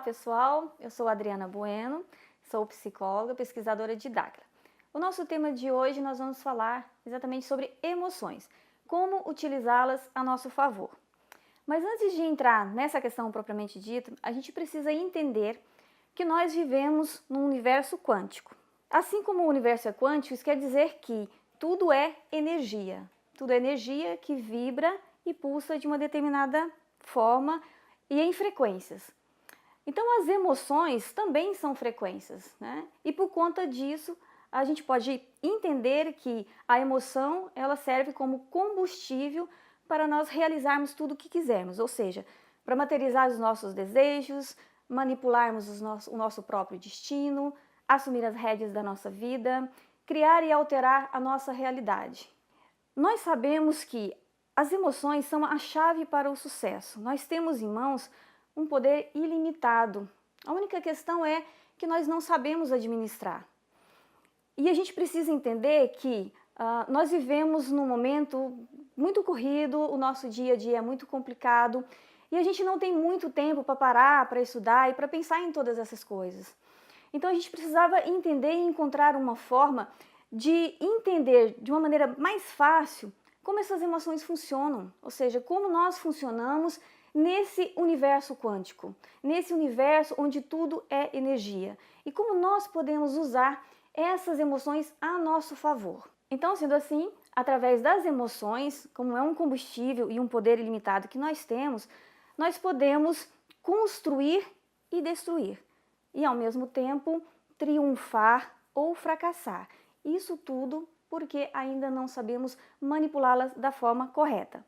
pessoal, eu sou Adriana Bueno, sou psicóloga, pesquisadora de DACRA. O nosso tema de hoje nós vamos falar exatamente sobre emoções, como utilizá-las a nosso favor. Mas antes de entrar nessa questão propriamente dita, a gente precisa entender que nós vivemos num universo quântico. Assim como o universo é quântico, isso quer dizer que tudo é energia. Tudo é energia que vibra e pulsa de uma determinada forma e em frequências. Então as emoções também são frequências, né? E por conta disso, a gente pode entender que a emoção ela serve como combustível para nós realizarmos tudo o que quisermos, ou seja, para materializar os nossos desejos, manipularmos o nosso próprio destino, assumir as rédeas da nossa vida, criar e alterar a nossa realidade. Nós sabemos que as emoções são a chave para o sucesso. Nós temos em mãos um poder ilimitado. A única questão é que nós não sabemos administrar. E a gente precisa entender que nós vivemos num momento muito corrido, o nosso dia a dia é muito complicado e a gente não tem muito tempo para parar, para estudar e para pensar em todas essas coisas. Então a gente precisava entender e encontrar uma forma de entender de uma maneira mais fácil como essas emoções funcionam, ou seja, como nós funcionamos nesse universo quântico, nesse universo onde tudo é energia e como nós podemos usar essas emoções a nosso favor. Então, sendo assim, através das emoções, como é um combustível e um poder ilimitado que nós temos, nós podemos construir e destruir e ao mesmo tempo triunfar ou fracassar. Isso tudo porque ainda não sabemos manipulá-las da forma correta.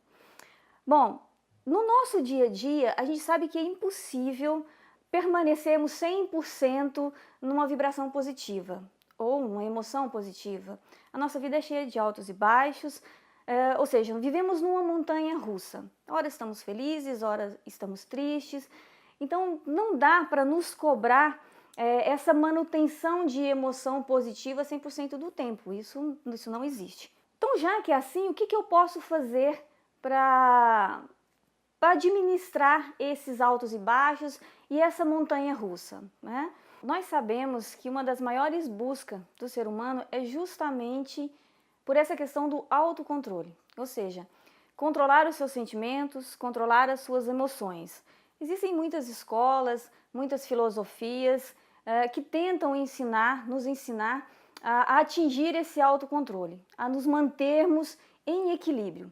Bom, no nosso dia a dia, a gente sabe que é impossível permanecermos 100% numa vibração positiva ou numa emoção positiva. A nossa vida é cheia de altos e baixos, ou seja, vivemos numa montanha russa. Ora estamos felizes, ora estamos tristes. Então não dá para nos cobrar essa manutenção de emoção positiva 100% do tempo. Isso não existe. Então, já que é assim, o que eu posso fazer para administrar esses altos e baixos e essa montanha russa, né? Nós sabemos que uma das maiores buscas do ser humano é justamente por essa questão do autocontrole, ou seja, controlar os seus sentimentos, controlar as suas emoções. Existem muitas escolas, muitas filosofias que tentam nos ensinar a atingir esse autocontrole, a nos mantermos em equilíbrio.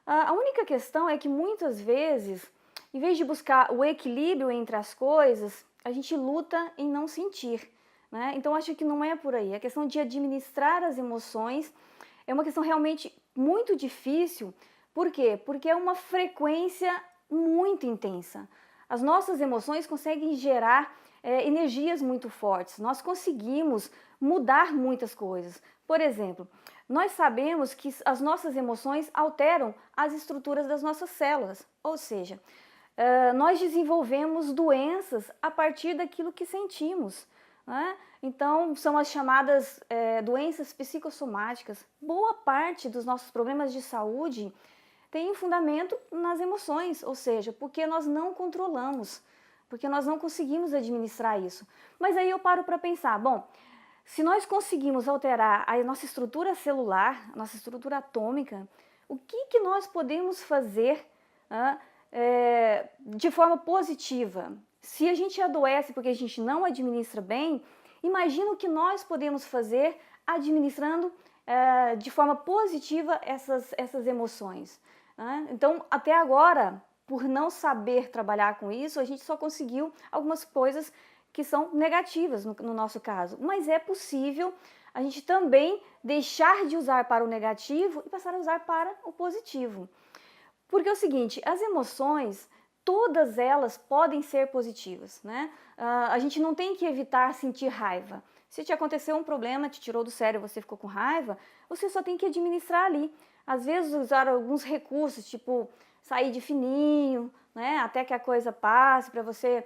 A única questão é que muitas vezes, em vez de buscar o equilíbrio entre as coisas, a gente luta em não sentir, né? Então acho que não é por aí. A questão de administrar as emoções é uma questão realmente muito difícil. Por quê? Porque é uma frequência muito intensa. As nossas emoções conseguem gerar energias muito fortes. Nós conseguimos mudar muitas coisas. Por exemplo, nós sabemos que as nossas emoções alteram as estruturas das nossas células, ou seja, nós desenvolvemos doenças a partir daquilo que sentimos, né? Então, são as chamadas doenças psicossomáticas. Boa parte dos nossos problemas de saúde tem fundamento nas emoções, ou seja, porque nós não controlamos, porque nós não conseguimos administrar isso. Mas aí eu paro para pensar, bom, se nós conseguimos alterar a nossa estrutura celular, a nossa estrutura atômica, o que nós podemos fazer de forma positiva? Se a gente adoece porque a gente não administra bem, imagina o que nós podemos fazer administrando de forma positiva essas emoções. Então, até agora, por não saber trabalhar com isso, a gente só conseguiu algumas coisas que são negativas no nosso caso. Mas é possível a gente também deixar de usar para o negativo e passar a usar para o positivo. Porque é o seguinte, as emoções, todas elas podem ser positivas, né? A gente não tem que evitar sentir raiva. Se te aconteceu um problema, te tirou do sério, você ficou com raiva, você só tem que administrar ali. Às vezes usar alguns recursos, tipo sair de fininho, né? Até que a coisa passe, para você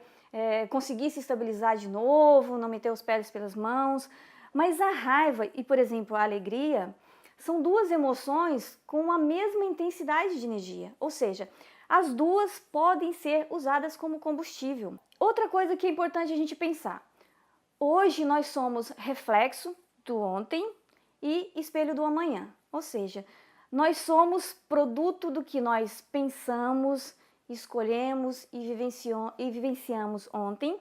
conseguir se estabilizar de novo, não meter os pés pelas mãos. Mas a raiva e, por exemplo, a alegria são duas emoções com a mesma intensidade de energia. Ou seja, as duas podem ser usadas como combustível. Outra coisa que é importante a gente pensar: hoje nós somos reflexo do ontem e espelho do amanhã, ou seja, nós somos produto do que nós pensamos, escolhemos e vivenciamos ontem,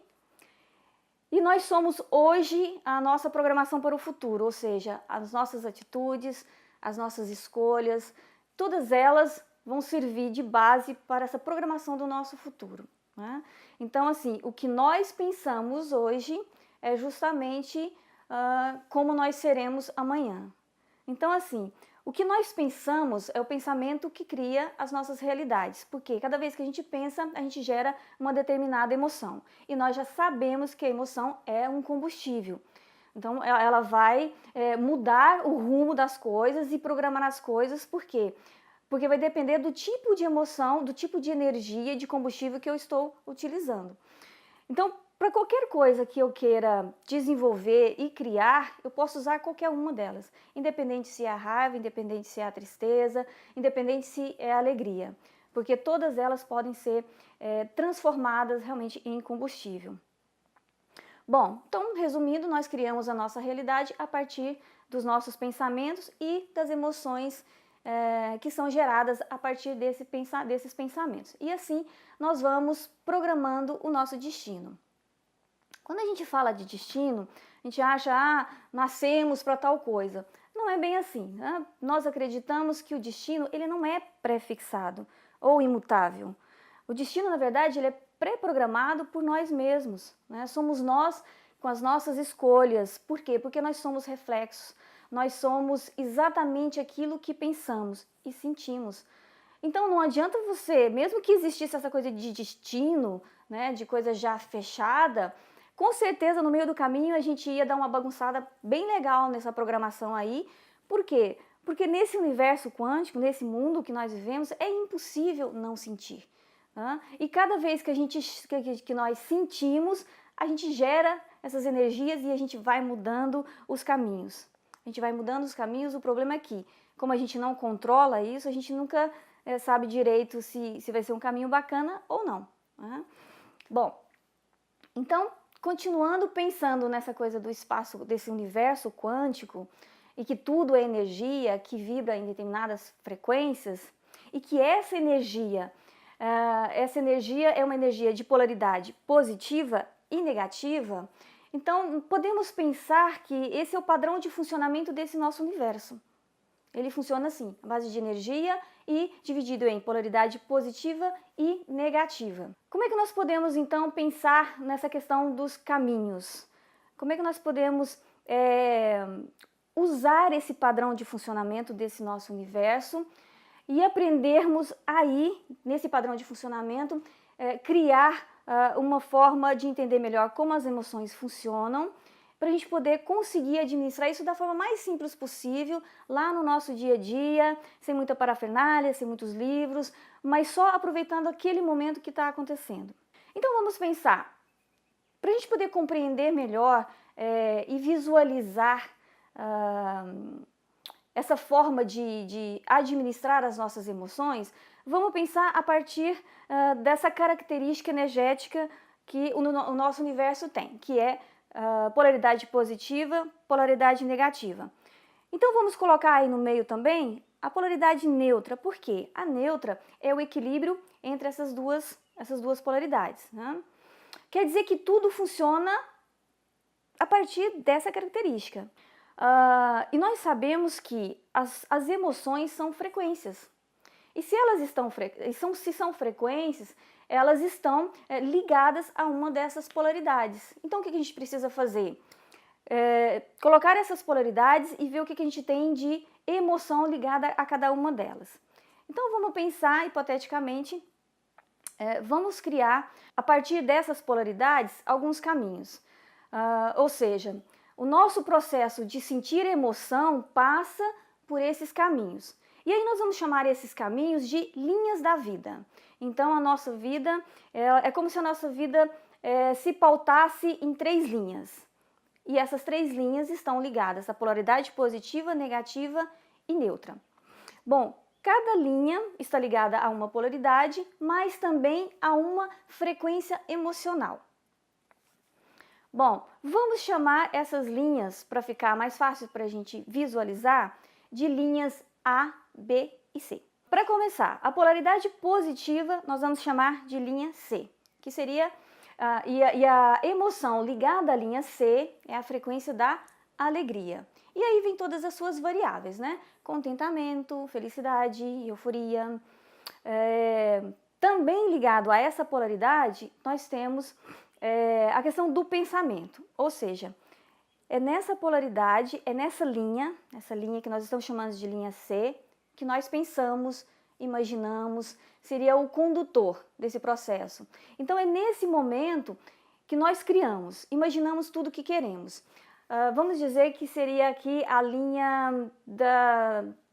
e nós somos hoje a nossa programação para o futuro, ou seja, as nossas atitudes, as nossas escolhas, todas elas vão servir de base para essa programação do nosso futuro, né? Então, assim, o que nós pensamos hoje é justamente como nós seremos amanhã. Então, assim, o que nós pensamos é o pensamento que cria as nossas realidades, porque cada vez que a gente pensa, a gente gera uma determinada emoção. E nós já sabemos que a emoção é um combustível. Então, ela vai mudar o rumo das coisas e programar as coisas, por quê? Porque vai depender do tipo de emoção, do tipo de energia, de combustível que eu estou utilizando. Então, para qualquer coisa que eu queira desenvolver e criar, eu posso usar qualquer uma delas, independente se é a raiva, independente se é a tristeza, independente se é a alegria, porque todas elas podem ser transformadas realmente em combustível. Bom, então, resumindo, nós criamos a nossa realidade a partir dos nossos pensamentos e das emoções que são geradas a partir desses pensamentos. E assim, nós vamos programando o nosso destino. Quando a gente fala de destino, a gente acha, nascemos para tal coisa. Não é bem assim, né? Nós acreditamos que o destino ele não é pré-fixado ou imutável. O destino, na verdade, ele é pré-programado por nós mesmos, né? Somos nós com as nossas escolhas. Por quê? Porque nós somos reflexos. Nós somos exatamente aquilo que pensamos e sentimos. Então não adianta você, mesmo que existisse essa coisa de destino, né, de coisa já fechada, com certeza no meio do caminho a gente ia dar uma bagunçada bem legal nessa programação aí. Por quê? Porque nesse universo quântico, nesse mundo que nós vivemos, é impossível não sentir, né? E cada vez que nós sentimos, a gente gera essas energias e a gente vai mudando os caminhos. A gente vai mudando os caminhos, o problema é que, como a gente não controla isso, a gente nunca sabe direito se vai ser um caminho bacana ou não, né? Bom, então, continuando pensando nessa coisa do espaço, desse universo quântico, e que tudo é energia, que vibra em determinadas frequências, e que essa energia é uma energia de polaridade positiva e negativa, então podemos pensar que esse é o padrão de funcionamento desse nosso universo. Ele funciona assim, à base de energia e dividido em polaridade positiva e negativa. Como é que nós podemos, então, pensar nessa questão dos caminhos? Como é que nós podemos usar esse padrão de funcionamento desse nosso universo e aprendermos aí, nesse padrão de funcionamento, criar uma forma de entender melhor como as emoções funcionam, para a gente poder conseguir administrar isso da forma mais simples possível, lá no nosso dia a dia, sem muita parafernália, sem muitos livros, mas só aproveitando aquele momento que está acontecendo. Então vamos pensar, para a gente poder compreender melhor e visualizar essa forma de administrar as nossas emoções, vamos pensar a partir dessa característica energética que o nosso universo tem, que é polaridade positiva, polaridade negativa. Então vamos colocar aí no meio também a polaridade neutra. Por quê? A neutra é o equilíbrio entre essas duas polaridades, né? Quer dizer que tudo funciona a partir dessa característica. E nós sabemos que as emoções são frequências. E se elas são frequências, elas estão ligadas a uma dessas polaridades. Então o que a gente precisa fazer? Colocar essas polaridades e ver o que a gente tem de emoção ligada a cada uma delas. Então vamos pensar hipoteticamente, vamos criar a partir dessas polaridades alguns caminhos. Ou seja, o nosso processo de sentir emoção passa por esses caminhos. E aí nós vamos chamar esses caminhos de linhas da vida. Então a nossa vida é como se a nossa vida se pautasse em 3 linhas. E essas 3 linhas estão ligadas à polaridade positiva, negativa e neutra. Bom, Cada linha está ligada a uma polaridade, mas também a uma frequência emocional. Bom, vamos chamar essas linhas, para ficar mais fácil para a gente visualizar, de linhas A, B e C. Para começar, a polaridade positiva nós vamos chamar de linha C, que seria, e a emoção ligada à linha C é a frequência da alegria. E aí vem todas as suas variáveis, né? Contentamento, felicidade, euforia. Também ligado a essa polaridade, nós temos a questão do pensamento, ou seja, é nessa polaridade, é nessa linha que nós estamos chamando de linha C, que nós pensamos, imaginamos, seria o condutor desse processo. Então é nesse momento que nós criamos, imaginamos tudo o que queremos. Vamos dizer que seria aqui a linha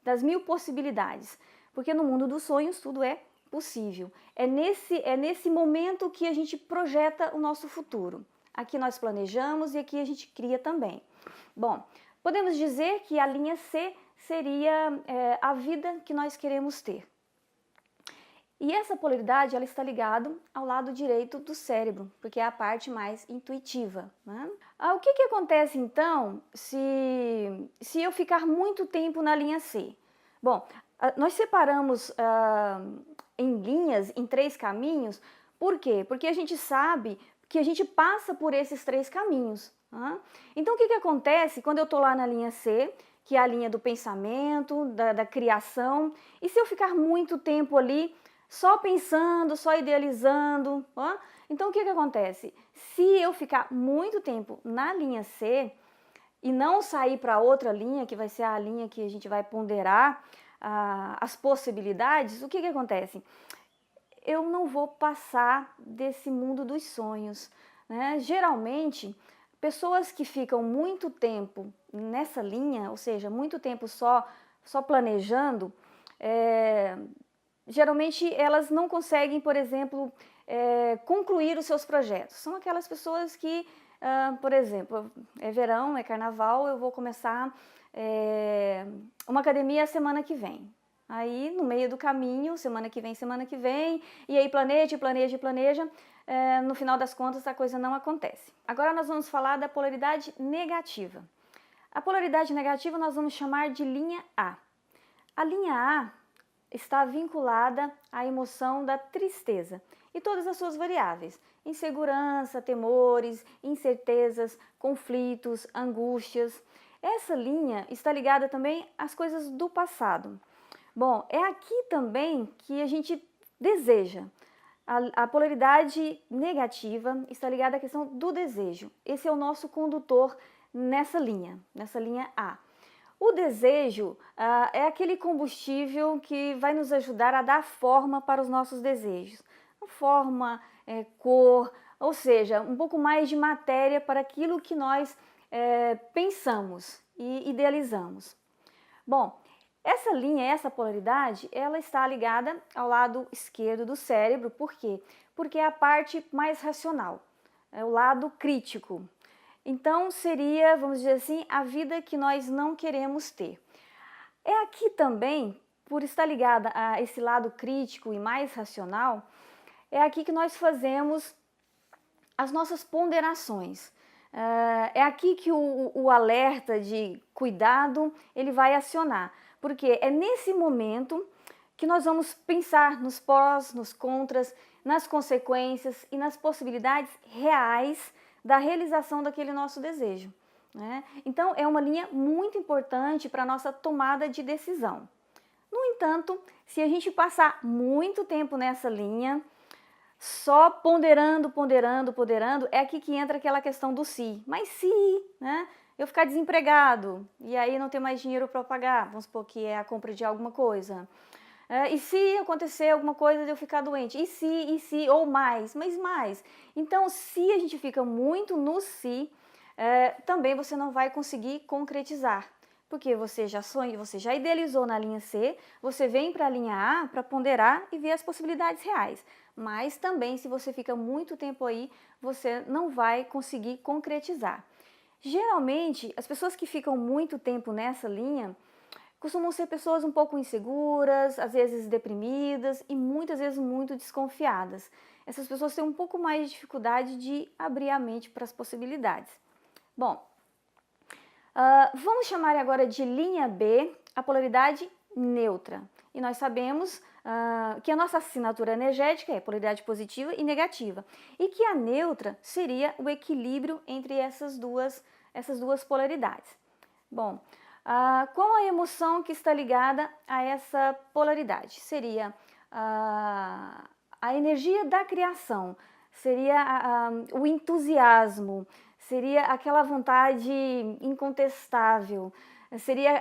das 1000 possibilidades, porque no mundo dos sonhos tudo é possível. É nesse momento que a gente projeta o nosso futuro. Aqui nós planejamos e aqui a gente cria também. Bom, podemos dizer que a linha C seria a vida que nós queremos ter. E essa polaridade ela está ligada ao lado direito do cérebro, porque é a parte mais intuitiva, né? O que acontece então se eu ficar muito tempo na linha C? Bom, nós separamos em linhas, em 3 caminhos. Por quê? Porque a gente sabe que a gente passa por esses 3 caminhos. Né? Então o que acontece quando eu estou lá na linha C, que é a linha do pensamento, da criação, e se eu ficar muito tempo ali só pensando, só idealizando, então o que acontece? Se eu ficar muito tempo na linha C e não sair para outra linha, que vai ser a linha que a gente vai ponderar as possibilidades, o que acontece? Eu não vou passar desse mundo dos sonhos, né? Geralmente, pessoas que ficam muito tempo nessa linha, ou seja, muito tempo só planejando, geralmente elas não conseguem, por exemplo, concluir os seus projetos. São aquelas pessoas que, por exemplo, é verão, é carnaval, eu vou começar uma academia semana que vem. Aí, no meio do caminho, semana que vem, e aí planeja, no final das contas a coisa não acontece. Agora nós vamos falar da polaridade negativa. A polaridade negativa nós vamos chamar de linha A. A linha A está vinculada à emoção da tristeza e todas as suas variáveis: insegurança, temores, incertezas, conflitos, angústias. Essa linha está ligada também às coisas do passado. Bom, é aqui também que a gente deseja. A polaridade negativa está ligada à questão do desejo. Esse é o nosso condutor nessa linha A. O desejo é aquele combustível que vai nos ajudar a dar forma para os nossos desejos. Forma, cor, ou seja, um pouco mais de matéria para aquilo que nós pensamos e idealizamos. Bom, essa linha, essa polaridade, ela está ligada ao lado esquerdo do cérebro. Por quê? Porque é a parte mais racional, é o lado crítico. Então seria, vamos dizer assim, a vida que nós não queremos ter. É aqui também, por estar ligada a esse lado crítico e mais racional, é aqui que nós fazemos as nossas ponderações. É aqui que o alerta de cuidado ele vai acionar, porque é nesse momento que nós vamos pensar nos prós, nos contras, nas consequências e nas possibilidades reais da realização daquele nosso desejo, né? Então é uma linha muito importante para a nossa tomada de decisão. No entanto, se a gente passar muito tempo nessa linha, só ponderando, é aqui que entra aquela questão do se. Mas se, né, eu ficar desempregado e aí não ter mais dinheiro para pagar, vamos supor que é a compra de alguma coisa. E se acontecer alguma coisa de eu ficar doente? E se, ou mais, mas mais. Então, se a gente fica muito no se, também você não vai conseguir concretizar. Porque você já sonha, você já idealizou na linha C, você vem para a linha A para ponderar e ver as possibilidades reais. Mas também, se você fica muito tempo aí, você não vai conseguir concretizar. Geralmente, as pessoas que ficam muito tempo nessa linha, costumam ser pessoas um pouco inseguras, às vezes deprimidas e muitas vezes muito desconfiadas. Essas pessoas têm um pouco mais de dificuldade de abrir a mente para as possibilidades. Bom, vamos chamar agora de linha B a polaridade neutra. E nós sabemos que a nossa assinatura energética é polaridade positiva e negativa. E que a neutra seria o equilíbrio entre essas duas polaridades. Bom, qual a emoção que está ligada a essa polaridade? Seria a energia da criação, seria o entusiasmo, seria aquela vontade incontestável, seria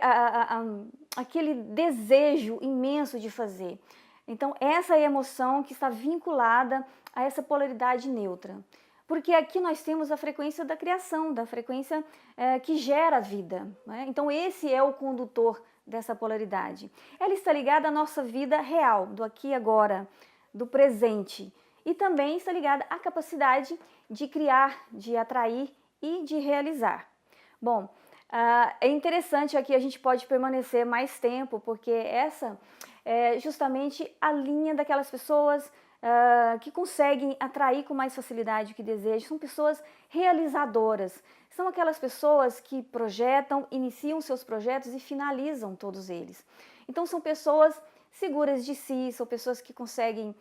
aquele desejo imenso de fazer. Então, essa é a emoção que está vinculada a essa polaridade neutra. Porque aqui nós temos a frequência da criação, da frequência que gera a vida, né? Então, esse é o condutor dessa polaridade. Ela está ligada à nossa vida real, do aqui e agora, do presente. E também está ligada à capacidade de criar, de atrair e de realizar. Bom, é interessante aqui, a gente pode permanecer mais tempo, porque essa é justamente a linha daquelas pessoas que conseguem atrair com mais facilidade o que desejam. São pessoas realizadoras, são aquelas pessoas que projetam, iniciam seus projetos e finalizam todos eles. Então são pessoas seguras de si, são pessoas que conseguem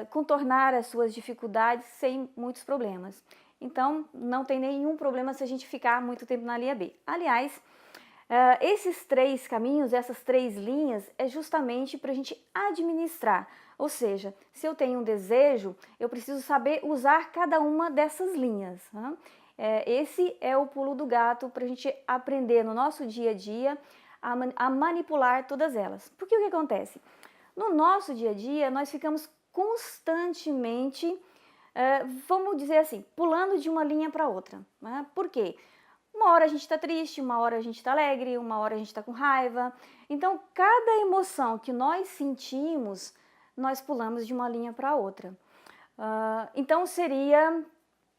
contornar as suas dificuldades sem muitos problemas. Então, não tem nenhum problema se a gente ficar muito tempo na linha B. Aliás, esses três caminhos, essas três linhas, é justamente para a gente administrar. Ou seja, se eu tenho um desejo, eu preciso saber usar cada uma dessas linhas, né? Esse é o pulo do gato para a gente aprender no nosso dia a dia a manipular todas elas. Porque o que acontece? No nosso dia a dia, nós ficamos constantemente, vamos dizer assim, pulando de uma linha para outra, né? Por quê? Uma hora a gente está triste, uma hora a gente está alegre, uma hora a gente está com raiva. Então, cada emoção que nós sentimos, nós pulamos de uma linha para outra. Então, seria...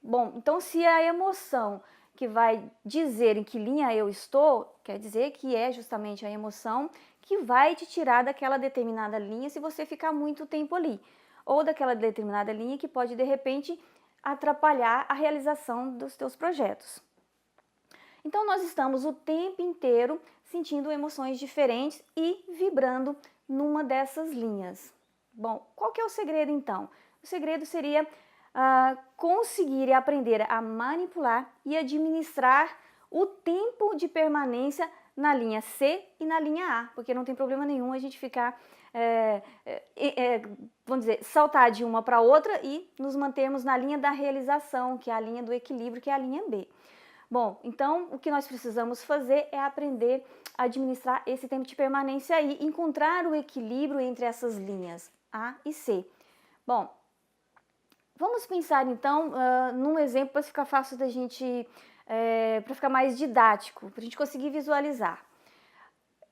Bom, então se a emoção que vai dizer em que linha eu estou, quer dizer que é justamente a emoção que vai te tirar daquela determinada linha se você ficar muito tempo ali. Ou daquela determinada linha que pode, de repente, atrapalhar a realização dos teus projetos. Então, nós estamos o tempo inteiro sentindo emoções diferentes e vibrando numa dessas linhas. Bom, qual que é o segredo, então? O segredo seria conseguir aprender a manipular e administrar o tempo de permanência na linha C e na linha A, porque não tem problema nenhum a gente ficar, vamos dizer, saltar de uma para outra e nos mantermos na linha da realização, que é a linha do equilíbrio, que é a linha B. Bom, então o que nós precisamos fazer é aprender a administrar esse tempo de permanência e encontrar o equilíbrio entre essas linhas A e C. Bom, vamos pensar então num exemplo para ficar fácil da gente, para ficar mais didático, para a gente conseguir visualizar.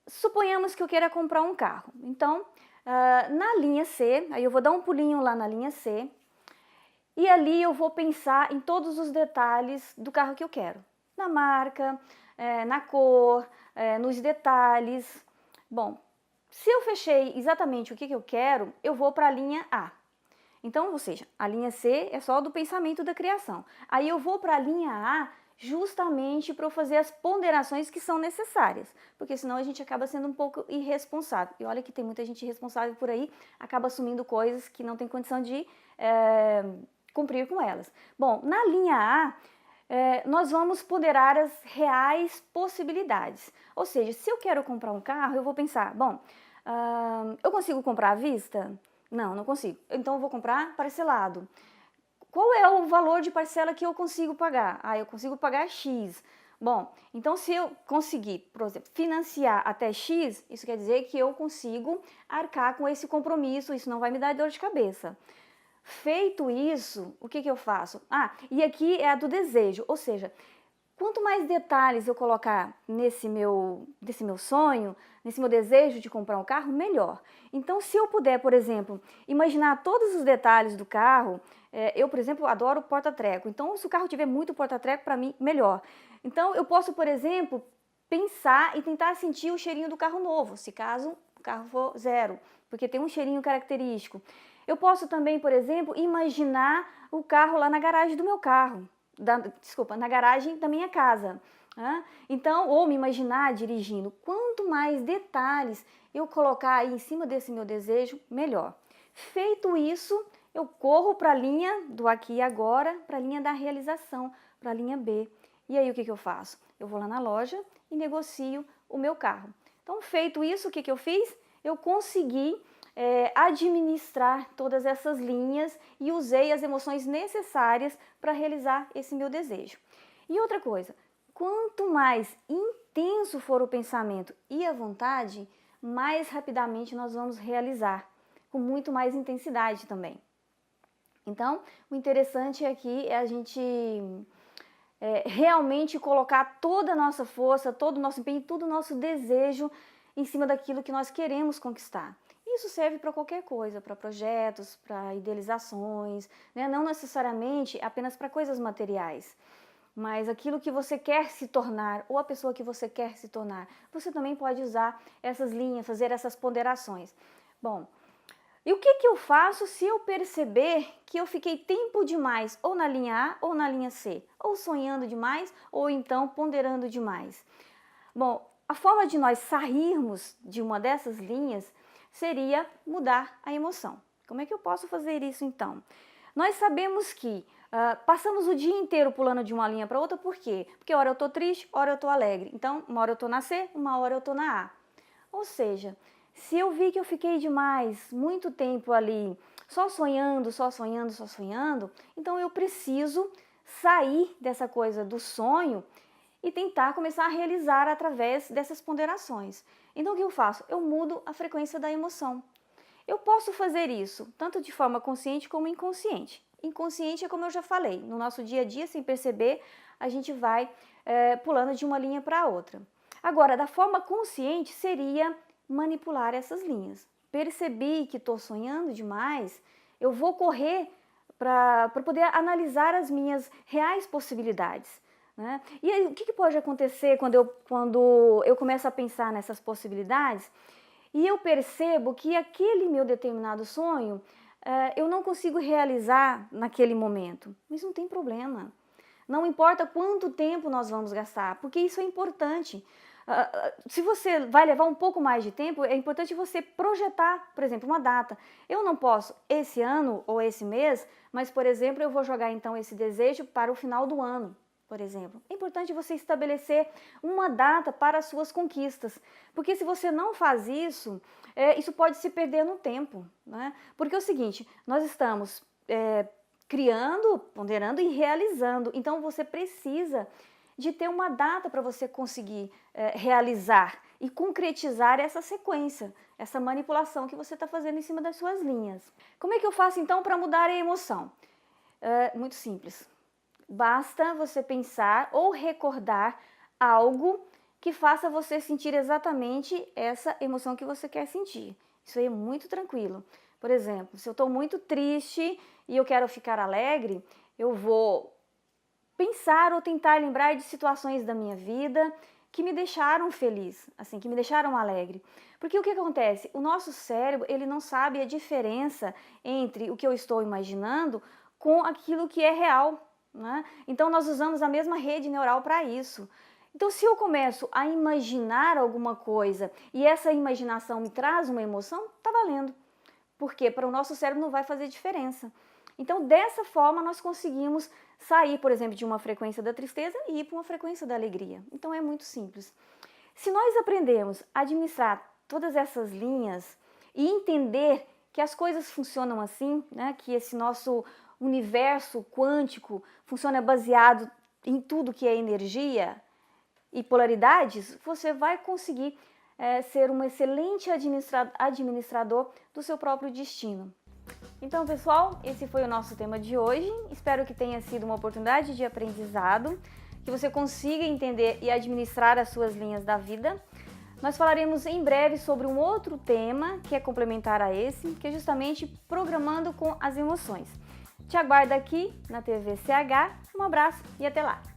Suponhamos que eu queira comprar um carro. Então, na linha C, aí eu vou dar um pulinho lá na linha C, e ali eu vou pensar em todos os detalhes do carro que eu quero. Na marca, na cor, nos detalhes. Bom, se eu fechei exatamente o que eu quero, eu vou para a linha A. Então, ou seja, a linha C é só do pensamento da criação. Aí eu vou para a linha A justamente para eu fazer as ponderações que são necessárias, porque senão a gente acaba sendo um pouco irresponsável. E olha que tem muita gente irresponsável por aí, acaba assumindo coisas que não tem condição de cumprir com elas. Bom, na linha A, nós vamos ponderar as reais possibilidades. Ou seja, se eu quero comprar um carro, eu vou pensar, bom, eu consigo comprar à vista? Não, não consigo. Então eu vou comprar parcelado. Qual é o valor de parcela que eu consigo pagar? Eu consigo pagar X. Bom, então se eu conseguir, por exemplo, financiar até X, isso quer dizer que eu consigo arcar com esse compromisso, isso não vai me dar dor de cabeça. Feito isso, o que eu faço? E aqui é a do desejo, ou seja, quanto mais detalhes eu colocar desse meu sonho, nesse meu desejo de comprar um carro, melhor. Então, se eu puder, por exemplo, imaginar todos os detalhes do carro, eu, por exemplo, adoro porta-treco. Então, se o carro tiver muito porta-treco, para mim, melhor. Então, eu posso, por exemplo, pensar e tentar sentir o cheirinho do carro novo, se caso o carro for zero, porque tem um cheirinho característico. Eu posso também, por exemplo, imaginar o carro lá na garagem do meu carro, na garagem da minha casa. Então, ou me imaginar dirigindo. Quanto mais detalhes eu colocar aí em cima desse meu desejo, melhor. Feito isso, eu corro para a linha do aqui e agora, para a linha da realização, para a linha B. E aí o que eu faço? Eu vou lá na loja e negocio o meu carro. Então, feito isso, o que eu fiz? Eu consegui administrar todas essas linhas e usei as emoções necessárias para realizar esse meu desejo. E outra coisa, quanto mais intenso for o pensamento e a vontade, mais rapidamente nós vamos realizar, com muito mais intensidade também. Então, o interessante aqui é a gente realmente colocar toda a nossa força, todo o nosso empenho, todo o nosso desejo em cima daquilo que nós queremos conquistar. Isso serve para qualquer coisa, para projetos, para idealizações, né? Não necessariamente apenas para coisas materiais, mas aquilo que você quer se tornar ou a pessoa que você quer se tornar. Você também pode usar essas linhas, fazer essas ponderações. Bom, e o que eu faço se eu perceber que eu fiquei tempo demais ou na linha A ou na linha C, ou sonhando demais ou então ponderando demais? Bom, a forma de nós sairmos de uma dessas linhas seria mudar a emoção. Como é que eu posso fazer isso então? Nós sabemos que passamos o dia inteiro pulando de uma linha para outra, por quê? Porque hora eu estou triste, hora eu estou alegre. Então, uma hora eu estou na C, uma hora eu estou na A. Ou seja, se eu vi que eu fiquei demais, muito tempo ali, só sonhando, então eu preciso sair dessa coisa do sonho e tentar começar a realizar através dessas ponderações. Então o que eu faço? Eu mudo a frequência da emoção. Eu posso fazer isso tanto de forma consciente como inconsciente. Inconsciente é como eu já falei, no nosso dia a dia, sem perceber, a gente vai pulando de uma linha para outra. Agora, da forma consciente seria manipular essas linhas. Percebi que estou sonhando demais, eu vou correr para poder analisar as minhas reais possibilidades. Né? E aí, o que pode acontecer quando eu começo a pensar nessas possibilidades e eu percebo que aquele meu determinado sonho eu não consigo realizar naquele momento? Mas não tem problema. Não importa quanto tempo nós vamos gastar, porque isso é importante. Se você vai levar um pouco mais de tempo, é importante você projetar, por exemplo, uma data. Eu não posso esse ano ou esse mês, mas, por exemplo, eu vou jogar então esse desejo para o final do ano. Por exemplo, é importante você estabelecer uma data para as suas conquistas, porque se você não faz isso, isso pode se perder no tempo, né? Porque é o seguinte, nós estamos criando, ponderando e realizando, então você precisa de ter uma data para você conseguir realizar e concretizar essa sequência, essa manipulação que você está fazendo em cima das suas linhas. Como é que eu faço então para mudar a emoção? Muito simples. Basta você pensar ou recordar algo que faça você sentir exatamente essa emoção que você quer sentir. Isso aí é muito tranquilo. Por exemplo, se eu estou muito triste e eu quero ficar alegre, eu vou pensar ou tentar lembrar de situações da minha vida que me deixaram feliz, assim, que me deixaram alegre. Porque o que acontece? O nosso cérebro, ele não sabe a diferença entre o que eu estou imaginando com aquilo que é real. Né? Então nós usamos a mesma rede neural para isso. Então se eu começo a imaginar alguma coisa e essa imaginação me traz uma emoção, tá valendo. Porque para o nosso cérebro não vai fazer diferença. Então dessa forma nós conseguimos sair, por exemplo, de uma frequência da tristeza e ir para uma frequência da alegria. Então é muito simples. Se nós aprendemos a administrar todas essas linhas e entender que as coisas funcionam assim, né? Que esse nosso universo quântico funciona baseado em tudo que é energia e polaridades, você vai conseguir ser um excelente administrador do seu próprio destino. Então, pessoal, esse foi o nosso tema de hoje. Espero que tenha sido uma oportunidade de aprendizado, que você consiga entender e administrar as suas linhas da vida. Nós falaremos em breve sobre um outro tema que é complementar a esse, que é justamente programando com as emoções. Te aguardo aqui na TV CH. Um abraço e até lá!